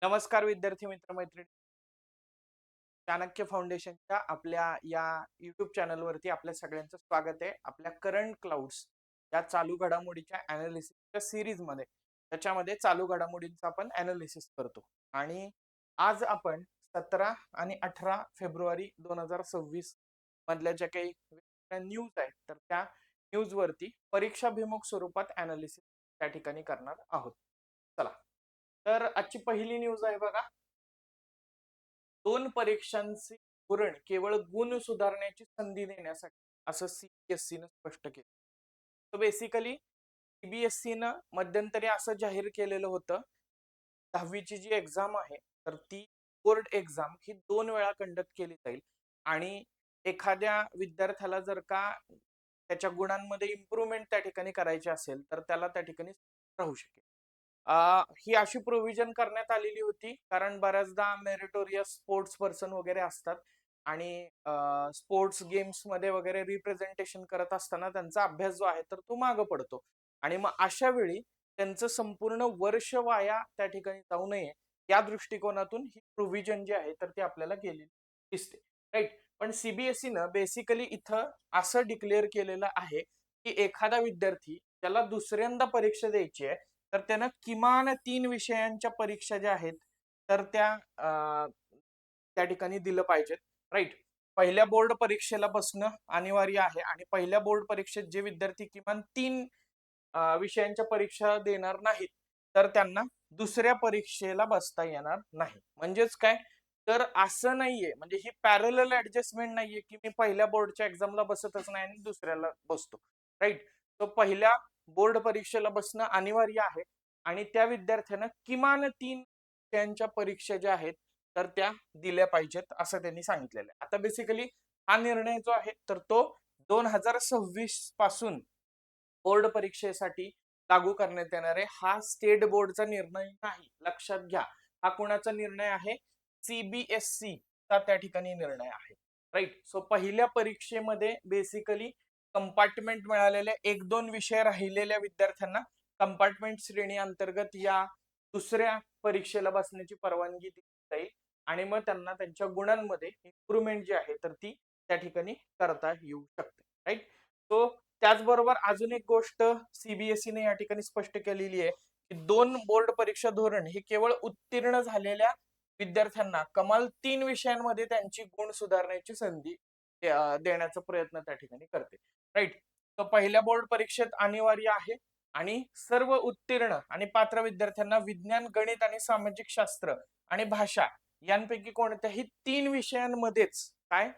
नमस्कार विद्यार्थी मित्र मैत्रिणी. चाणक्य फाउंडेशनच्या आपल्या या युट्यूब चॅनलवरती आपल्या सगळ्यांचं स्वागत आहे. आपल्या करंट क्लाउड्स या चालू घडामोडीच्या अनालिसिसच्या सिरीज मध्ये त्याच्यामध्ये चालू घडामोडींचा आपण अनालिसिस करतो. आणि आज आपण 17 आणि 18 फेब्रुवारी 2026 मधल्या ज्या काही न्यूज आहेत तर त्या न्यूज वरती परीक्षाभिमुख स्वरूपात अनालिसिस त्या ठिकाणी करणार आहोत. चला, तर आजची पहिली न्यूज आहे बघा. 2 परीक्षांचे धोरण केवळ गुण सुधारण्याची संधी देण्यासाठी असं सीबीएसई न स्पष्ट केलं. तर बेसिकली सीबीएसई न मध्यंतरी असं जाहीर केलेलं होतं, 10वीची जी एक्झाम आहे तर ती बोर्ड एक्झाम ही 2 वेळा कंडक्ट केली जाईल. आणि एखाद्या विद्यार्थ्याला जर का त्याच्या गुणांमध्ये इम्प्रूव्हमेंट त्या ठिकाणी करायची असेल तर त्याला त्या ठिकाणी राहू शकेल. ही अशी प्रोव्हिजन करण्यात आलेली होती कारण बऱ्याचदा मेरिटोरियस स्पोर्ट्स पर्सन वगैरे असतात आणि स्पोर्ट्स गेम्स मध्ये वगैरे रिप्रेझेंटेशन करत असताना त्यांचा अभ्यास जो आहे तर तो मागं पडतो. आणि मग अशा वेळी त्यांचं संपूर्ण वर्ष वाया त्या ठिकाणी जाऊ नये या दृष्टिकोनातून ही प्रोव्हिजन जी आहे तर ती आपल्याला केलेली दिसते. राईट. पण सीबीएसई न बेसिकली इथं असं डिक्लेअर केलेलं आहे की एखादा विद्यार्थी त्याला दुसऱ्यांदा परीक्षा द्यायची आहे तर त्यानं किमान 3 विषयांच्या परीक्षा ज्या आहेत तर त्या ठिकाणी दिलं पाहिजेत. राईट. पहिल्या बोर्ड परीक्षेला बसणं अनिवार्य आहे आणि पहिल्या बोर्ड परीक्षेत जे विद्यार्थी किमान 3 विषयांच्या परीक्षा देणार नाहीत तर त्यांना दुसऱ्या परीक्षेला बसता येणार नाही. म्हणजेच काय, तर असं नाहीये, म्हणजे ही पॅरलल ऍडजस्टमेंट नाहीये की मी पहिल्या बोर्डच्या एक्झामला बसतच नाही आणि दुसऱ्याला बसतो. राईट. तो पहिल्या बोर्ड परीक्षेला बसणं अनिवार्य आहे आणि त्या विद्यार्थ्यानं किमान 3 विषयांच्या परीक्षा ज्या आहेत तर त्या दिल्या पाहिजेत असं त्यांनी सांगितलेलं आहे. आता बेसिकली हा निर्णय जो आहे तर तो 2026 पासून बोर्ड परीक्षेसाठी लागू करण्यात येणार आहे. हा स्टेट बोर्डचा निर्णय नाही, लक्षात घ्या. हा कोणाचा निर्णय आहे? सीबीएसई चा त्या ठिकाणी निर्णय आहे. राईट. सो पहिल्या परीक्षेमध्ये बेसिकली कंपार्टमेंट मिळालेल्या 1-2 विषय राहिलेल्या विद्यार्थ्यांना कंपार्टमेंट श्रेणी अंतर्गत या दुसऱ्या परीक्षेला बसण्याची परवानगी दिली जाईल आणि मग त्यांना त्यांच्या गुणांमध्ये इम्प्रूव्हमेंट जी आहे तर ती त्या ठिकाणी करता येऊ शकते. राईट. सो त्याचबरोबर अजून एक गोष्ट सीबीएसईने या ठिकाणी स्पष्ट केलेली आहे की 2 बोर्ड परीक्षा धोरण हे केवळ उत्तीर्ण झालेल्या विद्यार्थ्यांना कमाल 3 विषयांमध्ये त्यांची गुण सुधारण्याची संधी देण्याचा प्रयत्न त्या ठिकाणी करते. राईट. तर पहिल्या बोर्ड परीक्षेत अनिवार्य आहे आणि सर्व उत्तीर्ण आणि पात्र विद्यार्थ्यांना विज्ञान, गणित आणि सामाजिक शास्त्र आणि भाषा यांपैकी कोणत्याही 3 विषयांमध्येच काय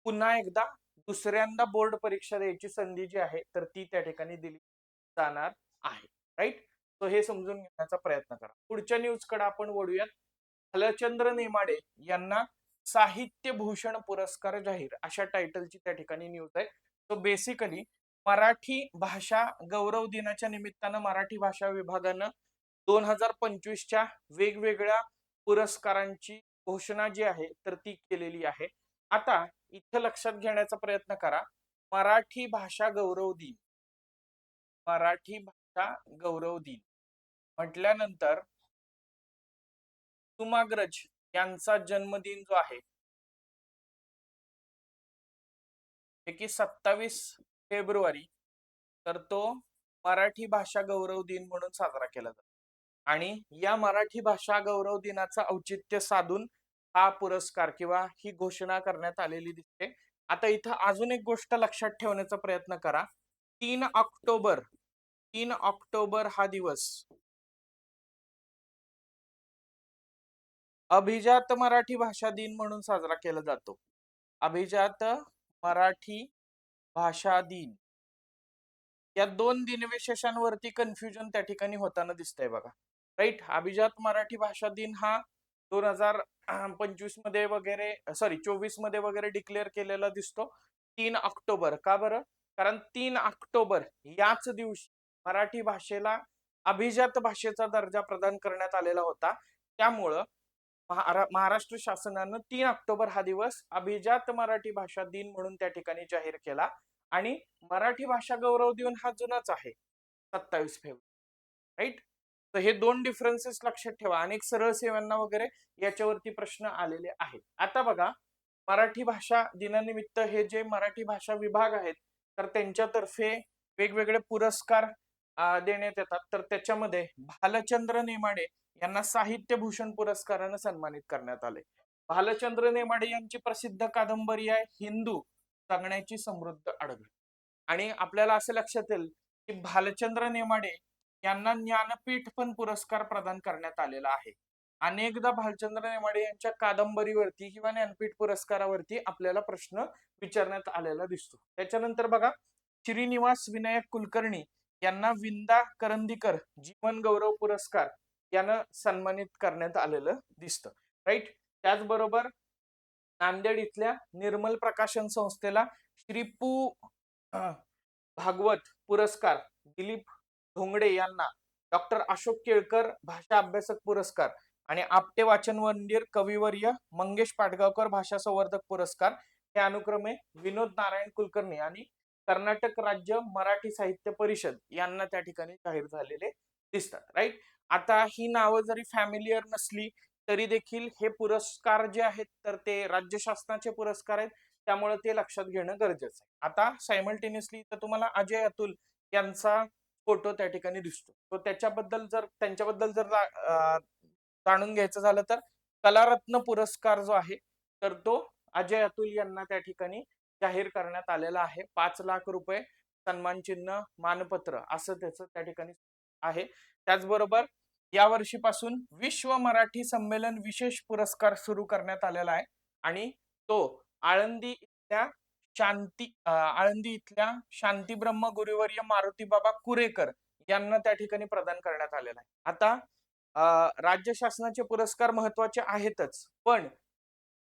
पुन्हा एकदा दुसऱ्यांदा बोर्ड परीक्षा द्यायची संधी जी आहे तर ती त्या ठिकाणी दिली जाणार आहे. राईट. तो हे समजून घेण्याचा प्रयत्न करा. पुढच्या न्यूज कडे आपण वळूयात. हलचंद्र नेमाडे यांना साहित्य भूषण पुरस्कार जाहीर अशा टायटलची त्या ठिकाणी न्यूज आहे. तो बेसिकली मराठी भाषा गौरव दिनाच्या निमित्तानं मराठी भाषा विभागानं 2025च्या वेगवेगळ्या पुरस्कारांची घोषणा जी आहे तर ती केलेली आहे. आता इथं लक्षात घेण्याचा प्रयत्न करा. मराठी भाषा गौरव दिन, मराठी भाषा गौरव दिन म्हटल्यानंतर कुसुमाग्रज यांचा जन्मदिन जो आहे की 27 फेब्रुवारी तर तो मराठी भाषा गौरव दिन म्हणून साजरा केला जातो. आणि या मराठी भाषा गौरव दिनाचा औचित्य साधून हा पुरस्कार किंवा ही घोषणा करण्यात आलेली दिसते. आता इथं अजून एक गोष्ट लक्षात ठेवण्याचा प्रयत्न करा. 3 ऑक्टोबर, 3 ऑक्टोबर हा दिवस अभिजात मराठी भाषा दिन म्हणून साजरा केला जातो. अभिजात मराठी भाषा दिन या 2 दिनविशेषांवरती कन्फ्युजन त्या ठिकाणी होताना दिसतंय बघा. राईट. अभिजात मराठी भाषा दिन हा 2025 मध्ये वगैरे 24 मध्ये वगैरे डिक्लेअर केलेला दिसतो. 3 ऑक्टोबर का बरं? कारण 3 ऑक्टोबर याच दिवशी मराठी भाषेला अभिजात भाषेचा दर्जा प्रदान करण्यात आलेला होता. त्यामुळं महाराष्ट्र शासनानं 3 ऑक्टोबर हा दिवस अभिजात मराठी भाषा दिन म्हणून त्या ठिकाणी जाहीर केला. आणि मराठी भाषा गौरव दिन हा जुनाच आहे, 27 फेब्रुवारी. राईट. तर हे 2 डिफरन्सेस लक्षात ठेवा. अनेक सरळ सेवांना वगैरे याच्यावरती प्रश्न आलेले आहेत. आता बघा, मराठी भाषा दिनानिमित्त हे जे मराठी भाषा विभाग आहेत तर त्यांच्यातर्फे वेगवेगळे पुरस्कार देण्यात येतात. तर त्याच्यामध्ये भालचंद्र नेमाडे यांना साहित्य भूषण पुरस्काराने सन्मानित करण्यात आले. भालचंद्र नेमाडे यांची प्रसिद्ध कादंबरी आहे हिंदू जगण्याची समृद्ध अडगळ. आणि आपल्याला असं लक्षात येईल की भालचंद्र नेमाडे यांना ज्ञानपीठ पण पुरस्कार प्रदान करण्यात आलेला आहे. अनेकदा भालचंद्र नेमाडे यांच्या कादंबरीवरती किंवा ज्ञानपीठ पुरस्कारावरती आपल्याला प्रश्न विचारण्यात आलेला दिसतो. त्याच्यानंतर बघा, श्रीनिवास विनायक कुलकर्णी यांना विंदा करंदीकर जीवन गौरव पुरस्कार यानं सन्मानित करण्यात आलेलं दिसतं. राईट. त्याचबरोबर नांदेड इथल्या निर्मल प्रकाशन संस्थेला श्री पु भागवत पुरस्कार, दिलीप धोंगडे यांना डॉक्टर अशोक केळकर भाषा अभ्यासक पुरस्कार आणि आपटे वाचन मंदिर कविवर्य मंगेश पाटगावकर भाषा संवर्धक पुरस्कार हे अनुक्रमे विनोद नारायण कुलकर्णी आणि कर्नाटक राज्य मराठी साहित्य परिषद यांना त्या ठिकाणी जाहीर झालेले दिसतात. राईट. आता ही नावं जरी फॅमिलियर नसली तरी देखील हे पुरस्कार जे आहेत तर ते राज्य शासनाचे पुरस्कार आहेत, त्यामुळे ते लक्षात घेणं गरजेचं आहे. आता सायमल्टेनियसली तर तुम्हाला अजय अतुल यांचा फोटो त्या ठिकाणी दिसतो. तो त्यांच्याबद्दल जर जाणून घ्यायचं झालं तर कलारत्न पुरस्कार जो आहे तर तो अजय अतुल यांना त्या ठिकाणी जाहीर करण्यात आलेला आहे. 5 लाख रुपये सन्मान चिन्ह मानपत्र असं त्याचं त्या ठिकाणी आहे. त्याचबरोबर या वर्षीपासून विश्व मराठी संमेलन विशेष पुरस्कार सुरू करण्यात आलेला आहे आणि तो आळंदी इथल्या शांतीब्रह्म गुरुवर्य मारुतीबाबा कुरेकर यांना त्या ठिकाणी प्रदान करण्यात आलेला आहे. आता राज्य शासनाचे पुरस्कार महत्वाचे आहेतच, पण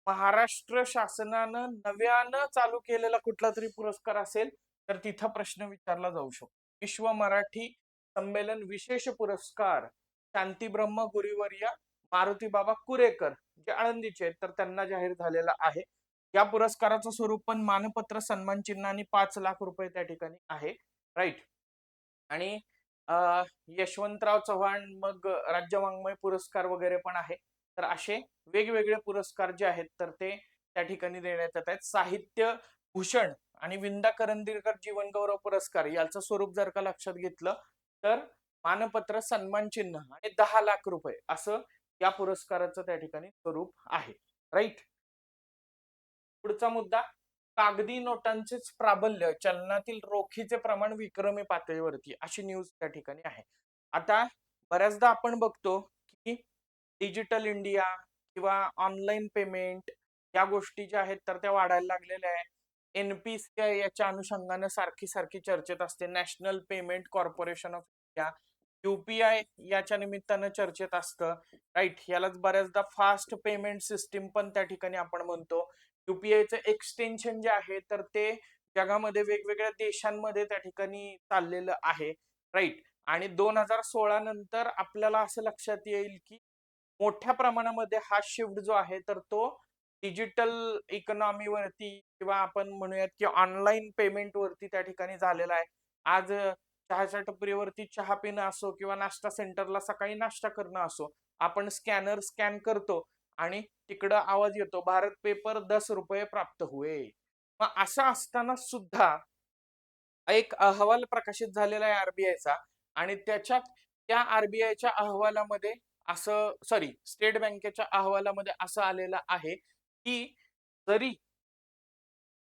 महाराष्ट्र शासनानं नव्यानं चालू केलेला कुठला तरी पुरस्कार असेल तर तिथं प्रश्न विचारला जाऊ शकतो. विश्व मराठी संमेलन विशेष पुरस्कार शांतीब्रह्म गुरुवर्य मारुतीबाबा कुरेकर जे आळंदीचे आहेत तर त्यांना जाहीर झालेला आहे. या पुरस्काराचं स्वरूप पण मानपत्र, सन्मान चिन्ह आणि 5 लाख रुपये त्या ठिकाणी आहे. राईट. आणि यशवंतराव चव्हाण मग राज्य वाङ्मय पुरस्कार वगैरे पण आहे. तर असे वेगवेगळे पुरस्कार जे आहेत तर ते त्या ठिकाणी देण्यात येत आहेत. साहित्य भूषण आणि विंदा करंदीकर जीवन गौरव पुरस्कार याचं स्वरूप जर का लक्षात घेतलं तर मानपत्र, सन्मान चिन्ह आणि 10 लाख रुपये असं या पुरस्काराचं त्या ठिकाणी स्वरूप आहे. राईट. पुढचा मुद्दा, कागदी नोटांचेच प्राबल्य, चलनातील रोखीचे प्रमाण विक्रमी पातळीवरती अशी न्यूज त्या ठिकाणी आहे. आता बऱ्याचदा आपण बघतो की डिजिटल इंडिया किंवा ऑनलाईन पेमेंट या गोष्टी ज्या आहेत तर त्या वाढायला लागलेल्या आहेत. NPCI याच्या अनुषंगाने सारखी चर्चेत असते. National payment corporation of India, UPI याच्या निमित्तानं चर्चेत असतं. राईट. यालाच बऱ्याचदा फास्ट पेमेंट सिस्टीम पण त्या ठिकाणी आपण म्हणतो. UPIचं एक्सटेन्शन जे आहे तर ते जगामध्ये वेगवेगळ्या देशांमध्ये त्या ठिकाणी चाललेलं आहे. राईट. आणि 2016 नंतर आपल्याला असं लक्षात येईल की मोठ्या प्रमाणामध्ये हा शिफ्ट जो आहे तर तो डिजिटल इकॉनॉमीवरती किंवा आपण म्हणूयात की ऑनलाईन पेमेंट वरती त्या ठिकाणी झालेला आहे. आज चहाच्या टपरीवरती चहा पिणं असो किंवा नाश्ता सेंटरला सकाळी नाश्ता करणं असो, आपण स्कॅनर स्कॅन करतो आणि तिकडं आवाज येतो, भारत पेपर 10 रुपये प्राप्त हुए. मग असं असताना सुद्धा एक अहवाल प्रकाशित झालेला आहे आरबीआयचा आणि त्या आरबीआयच्या अहवालामध्ये स्टेट बँकेच्या अहवालामध्ये असं आलेलं आहे की जरी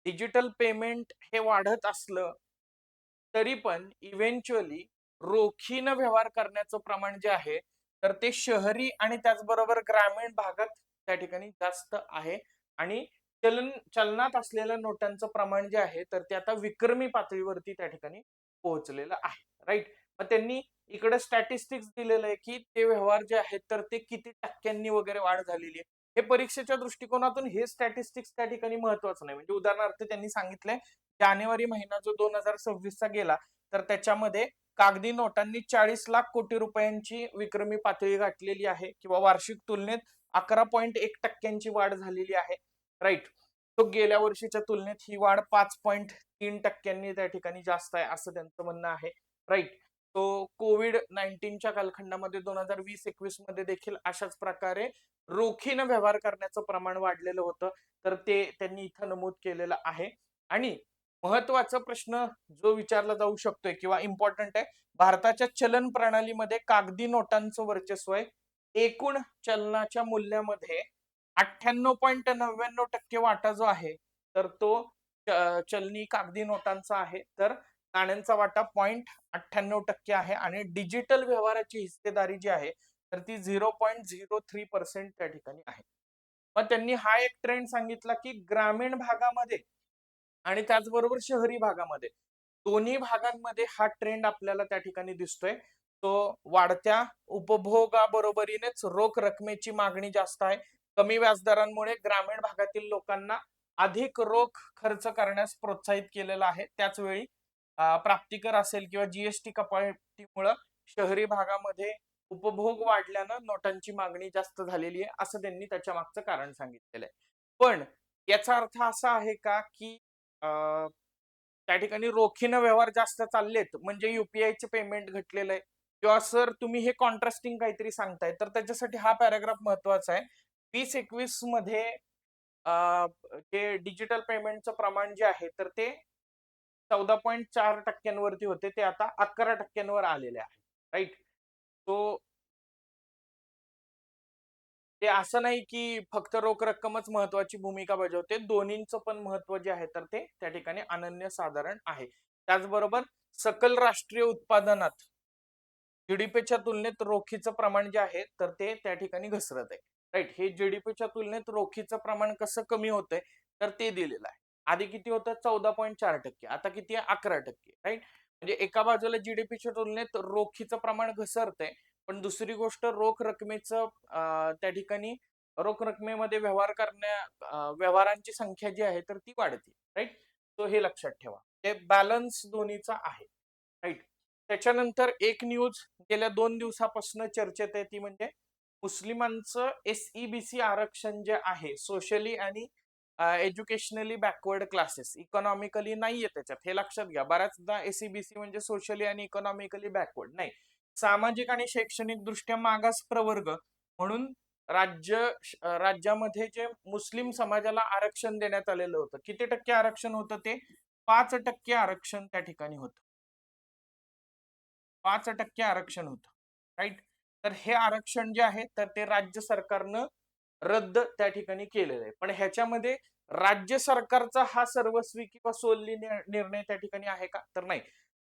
डिजिटल पेमेंट हे वाढत असलं तरी पण इव्हेंच्युअली रोखीनं व्यवहार करण्याचं प्रमाण जे आहे तर ते शहरी आणि त्याचबरोबर ग्रामीण भागात त्या ठिकाणी जास्त आहे आणि चलनात असलेल्या नोटांचं प्रमाण जे आहे तर ते आता विक्रमी पातळीवरती त्या ठिकाणी पोहोचलेलं आहे. राईट. मग त्यांनी इकडे स्टॅटिस्टिक्स दिलेलं आहे की ते व्यवहार जे आहेत तर ते किती टक्क्यांनी वगैरे वाढ झालेली आहे. हे परीक्षेच्या दृष्टिकोनातून हे स्टॅटिस्टिक्स त्या ठिकाणी महत्वाचं नाही. म्हणजे उदाहरणार्थ त्यांनी सांगितलंय जानेवारी महिना जो 2026 चा गेला तर त्याच्यामध्ये कागदी नोटांनी 40 लाख कोटी रुपयांची विक्रमी पातळी गाठलेली आहे किंवा वार्षिक तुलनेत 11.1% वाढ झालेली आहे. राईट. तो गेल्या वर्षीच्या तुलनेत ही वाढ 5.3% त्या ठिकाणी जास्त आहे असं त्यांचं म्हणणं आहे. राईट. तो कोविड-19च्या कालखंडामध्ये 2020-21 मध्ये देखील अशाच प्रकारे रोखीनं व्यवहार करण्याचं प्रमाण वाढलेलं होतं. तर ते त्यांनी इथं नमूद केलेलं आहे. आणि महत्वाचा प्रश्न जो विचारला जाऊ शकतोय किंवा इम्पॉर्टंट आहे, भारताच्या चलन प्रणालीमध्ये कागदी नोटांचं वर्चस्व आहे. एकूण चलनाच्या मूल्यामध्ये 98.99% वाटा जो आहे तर तो चलनी कागदी नोटांचा आहे. तर नाण्यांचा वाटा 0.98% आहे आणि डिजिटल व्यवहाराची हिस्सेदारी जी आहे तर ती 0.03% त्या ठिकाणी आहे. मग त्यांनी हा एक ट्रेंड सांगितला की ग्रामीण भागामध्ये आणि त्याचबरोबर शहरी भागामध्ये दोन्ही भागांमध्ये हा ट्रेंड आपल्याला त्या ठिकाणी दिसतोय. तो वाढत्या उपभोगाबरोबरीनेच रोख रकमेची मागणी जास्त आहे. कमी व्याजदरांमुळे ग्रामीण भागातील लोकांना अधिक रोख खर्च करण्यास प्रोत्साहित केलेलं आहे. त्याच वेळी प्राप्तिकर असेल किंवा जीएसटी कपातीमुळे शहरी भागामध्ये उपभोग वाढल्यानं नोटांची मागणी जास्त झालेली आहे असं त्यांनी त्याच्या मागचं कारण सांगितलेलं आहे. पण याचा अर्थ असा आहे का की त्या ठिकाणी रोखीनं व्यवहार जास्त चाललेत म्हणजे युपीआयचे पेमेंट घटलेलं आहे किंवा सर तुम्ही हे कॉन्ट्रास्टिंग काहीतरी सांगताय, तर त्याच्यासाठी हा पॅराग्राफ महत्वाचा आहे. 2021 मध्ये ते डिजिटल पेमेंटचं प्रमाण जे आहे तर ते 14.4% होते, ते आता 11% आलेले आहे. राईट. तो ते असं नाही की फक्त रोख रक्कमच महत्वाची भूमिका बजावते, दोन्हींचं पण महत्व जे आहे तर ते त्या ठिकाणी अनन्यसाधारण आहे. त्याचबरोबर सकल राष्ट्रीय उत्पादनात जीडीपीच्या तुलनेत रोखीचं प्रमाण जे आहे तर ते त्या ठिकाणी घसरत आहे. राईट. हे जीडीपीच्या तुलनेत रोखीचं प्रमाण कसं कमी होतंय तर ते दिलेलं आहे. आधी किती होतं? 14.4%. आता किती आहे? 11%. राईट. म्हणजे एका बाजूला जीडीपीच्या तुलनेत रोखीचं प्रमाण घसरतंय, पण दुसरी गोष्ट रोख रकमेचं त्या ठिकाणी रोख रकमेमध्ये व्यवहारांची संख्या जी आहे तर ती वाढते. राईट. तो हे लक्षात ठेवा. ते बॅलन्स दोन्हीचा आहे. राईट. त्याच्यानंतर एक न्यूज गेल्या 2 दिवसापासून चर्चेत आहे, ती म्हणजे मुस्लिमांचं एसईबीसी आरक्षण जे आहे सोशली आणि एज्युकेशनली बॅकवर्ड क्लासेस, इकॉनॉमिकली नाहीये त्याच्यात, हे लक्षात घ्या. बऱ्याचदा एसईबीसी म्हणजे सोशली आणि इकॉनॉमिकली बॅकवर्ड नाही, सामाजिक आणि शैक्षणिक दृष्ट्या मागास प्रवर्ग म्हणून राज्यामध्ये जे मुस्लिम समाजाला आरक्षण देण्यात आलेलं होतं. किती टक्के आरक्षण होतं? ते 5% आरक्षण त्या ठिकाणी होतं. 5% आरक्षण होतं. राईट. तर हे आरक्षण जे आहे तर ते राज्य सरकारनं रद्द त्या ठिकाणी केलेलं आहे. पण ह्याच्यामध्ये राज्य सरकारचा हा सर्वस्वी किंवा सोल्ली निर्णय त्या ठिकाणी आहे का? तर नाही.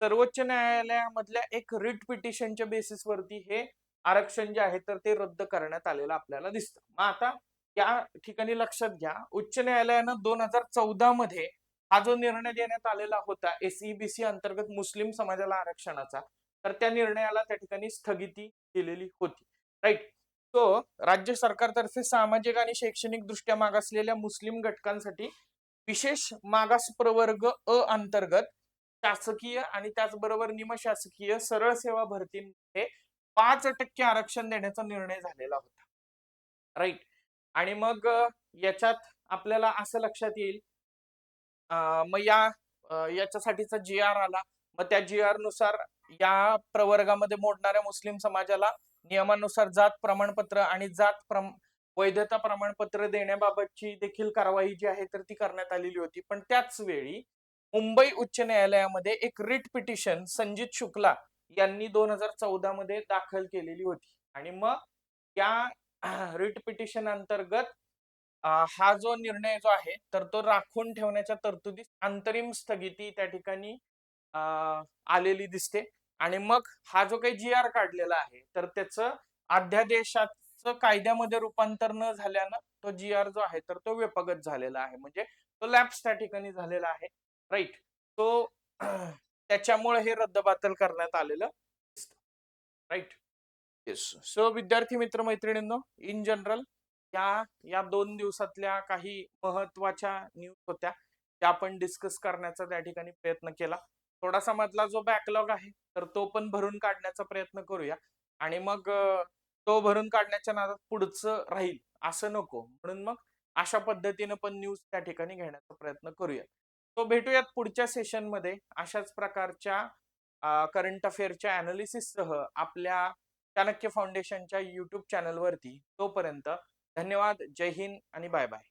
सर्वोच्च न्यायालयामधल्या एक रिट पिटिशनच्या बेसिसवरती हे आरक्षण जे आहे तर ते रद्द करण्यात आलेलं आपल्याला दिसतं. मग आता या ठिकाणी लक्षात घ्या, उच्च न्यायालयानं 2014 मध्ये हा जो निर्णय देण्यात आलेला होता एसईबीसी अंतर्गत मुस्लिम समाजाला आरक्षणाचा, तर त्या निर्णयाला त्या ठिकाणी स्थगिती दिलेली होती. राईट. तो राज्य सरकारतर्फे सामाजिक आणि शैक्षणिक दृष्ट्या मागासलेल्या मुस्लिम घटकांसाठी विशेष मागास प्रवर्ग अ अंतर्गत शासकीय आणि त्याचबरोबर निमशासकीय सरळ सेवा भरतीमध्ये 5% आरक्षण देण्याचा निर्णय झालेला होता. राईट. आणि मग याच्यात आपल्याला असं लक्षात येईल, मग याच्यासाठीचा जी आर आला. मग त्या जी आर नुसार या प्रवर्गामध्ये मोडणाऱ्या मुस्लिम समाजाला नियमानुसार जात प्रमाणपत्र आणि वैधता प्रमाणपत्र देण्याबाबतची देखील कारवाई जी आहे तर ती करण्यात आलेली होती. पण त्याच वेळी मुंबई उच्च न्यायालयामध्ये एक रिट पिटिशन संजित शुक्ला यांनी 2014 मध्ये दाखल केलेली होती. आणि मग या रिट पिटिशन अंतर्गत हा जो निर्णय जो आहे तर तो राखून ठेवण्याच्या तरतुदीत अंतरिम स्थगिती त्या ठिकाणी आलेली दिसते. आणि मग हा जो काही जी आर काढलेला आहे तर त्याचं अध्यादेशाचं कायद्यामध्ये रूपांतर न झाल्यानं तो जी आर जो आहे तर तो व्यपगत झालेला आहे, म्हणजे तो लॅप्स त्या ठिकाणी झालेला आहे. राईट. तो त्याच्यामुळे हे रद्दबातल करण्यात आलेलं दिसतं. राईट. येस. सो विद्यार्थी मित्र मैत्रिणींनो, इन जनरल या या 2 दिवसातल्या काही महत्वाच्या न्यूज होत्या त्या आपण डिस्कस करण्याचा त्या ठिकाणी प्रयत्न केला. थोडासा मधला जो बॅकलॉग आहे तर तो पण भरून काढण्याचा प्रयत्न करूया. आणि मग तो भरून काढण्याच्या नादात पुढचं राहील असं नको, म्हणून मग अशा पद्धतीनं पण न्यूज त्या ठिकाणी घेण्याचा प्रयत्न करूया. तो भेटूयात पुढच्या सेशन मध्ये अशाच प्रकारच्या करंट अफेअरच्या अनालिसिससह आपल्या चाणक्य फाउंडेशनच्या युट्यूब चॅनलवरती. तोपर्यंत धन्यवाद, जय हिंद आणि बाय बाय.